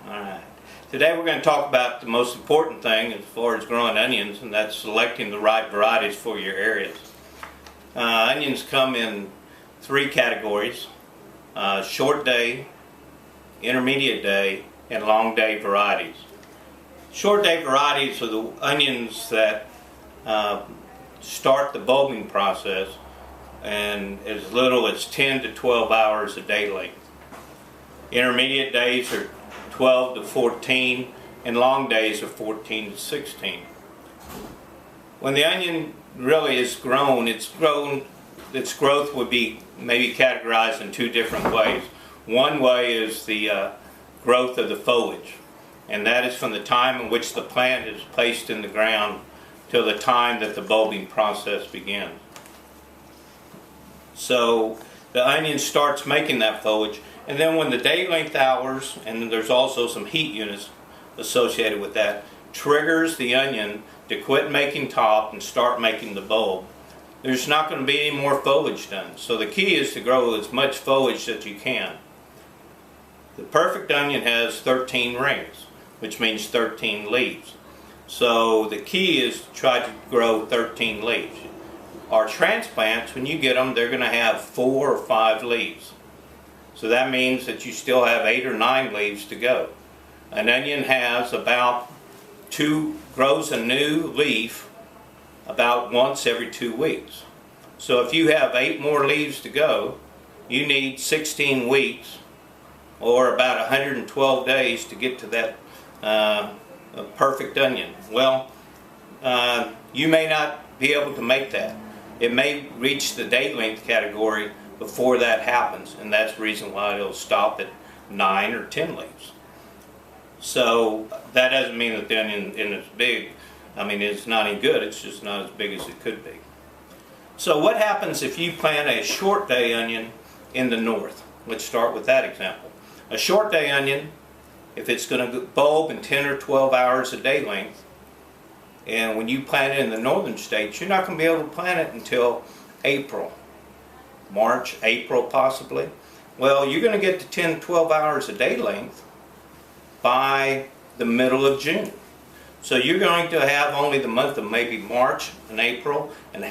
Alright. Today we're going to talk about the most important thing as far as growing onions, and that's selecting the right varieties for your areas. Onions come in three categories: short day, intermediate day, and long day varieties. Short day varieties are the onions that start the bulbing process and as little as 10 to 12 hours a day length. Intermediate days are 12 to 14, and long days are 14 to 16. When the onion really is grown, its growth would be maybe categorized in two different ways. One way is the growth of the foliage, and that is from the time in which the plant is placed in the ground till the time that the bulbing process begins. So the onion starts making that foliage, and then when the day length hours, and there's also some heat units associated with that, triggers the onion to quit making top and start making the bulb, there's not going to be any more foliage done. So the key is to grow as much foliage that you can. The perfect onion has 13 rings, which means 13 leaves. So the key is to try to grow 13 leaves. Our transplants, when you get them, they're going to have 4 or 5 leaves. So that means that you still have 8 or 9 leaves to go. An onion has grows a new leaf about once every 2 weeks. So if you have 8 more leaves to go, you need 16 weeks or about 112 days to get to that perfect onion. Well, you may not be able to make that. It may reach the day length category before that happens, and that's the reason why it'll stop at 9 or 10 leaves. So that doesn't mean that the onion is big. I mean, it's not any good, it's just not as big as it could be. So what happens if you plant a short day onion in the north? Let's start with that example. A short day onion, if it's going to bulb in 10 or 12 hours a day length, and when you plant it in the northern states, you're not going to be able to plant it until April. March, April possibly. Well, you're going to get to 10, 12 hours a day length by the middle of June. So you're going to have only the month of maybe March and April and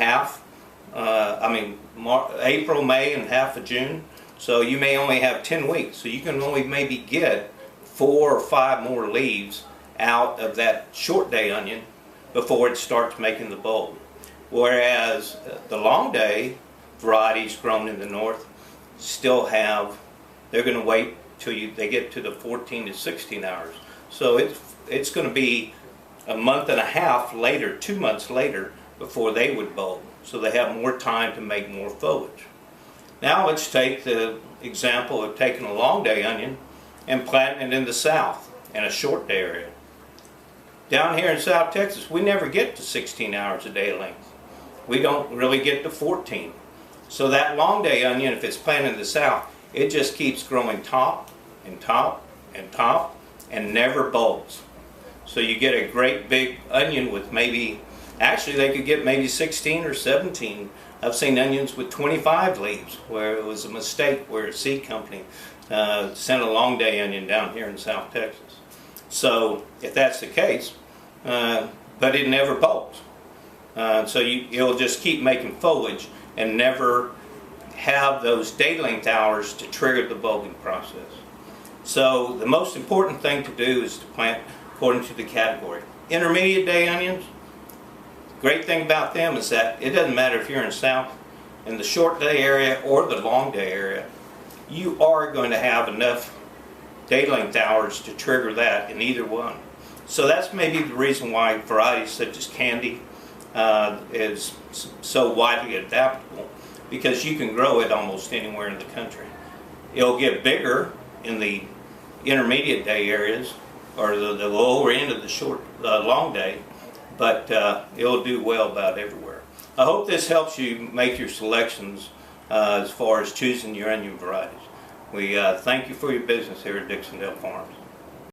April, May, and half of June. So you may only have 10 weeks. So you can only maybe get 4 or 5 more leaves out of that short day onion before it starts making the bulb. Whereas the long day varieties grown in the north they're going to wait till they get to the 14 to 16 hours. So it's going to be a month and a half later, 2 months later, before they would bulb. So they have more time to make more foliage. Now let's take the example of taking a long day onion and planting it in the south in a short day area. Down here in South Texas, we never get to 16 hours a day length. We don't really get to 14. So that long day onion, if it's planted in the south, it just keeps growing top and top and top and never bulbs. So you get a great big onion with actually they could get maybe 16 or 17. I've seen onions with 25 leaves where it was a mistake where a seed company sent a long day onion down here in South Texas. So if that's the case, but it never bulbs. So it'll just keep making foliage and never have those day length hours to trigger the bulbing process. So the most important thing to do is to plant according to the category. Intermediate day onions, the great thing about them is that it doesn't matter if you're in the short day area or the long day area, you are going to have enough day length hours to trigger that in either one. So that's maybe the reason why varieties such as candy is so widely adaptable, because you can grow it almost anywhere in the country. It'll get bigger in the intermediate day areas or the lower end of the long day, but it'll do well about everywhere. I hope this helps you make your selections as far as choosing your onion varieties. We thank you for your business here at Dixondale Farms.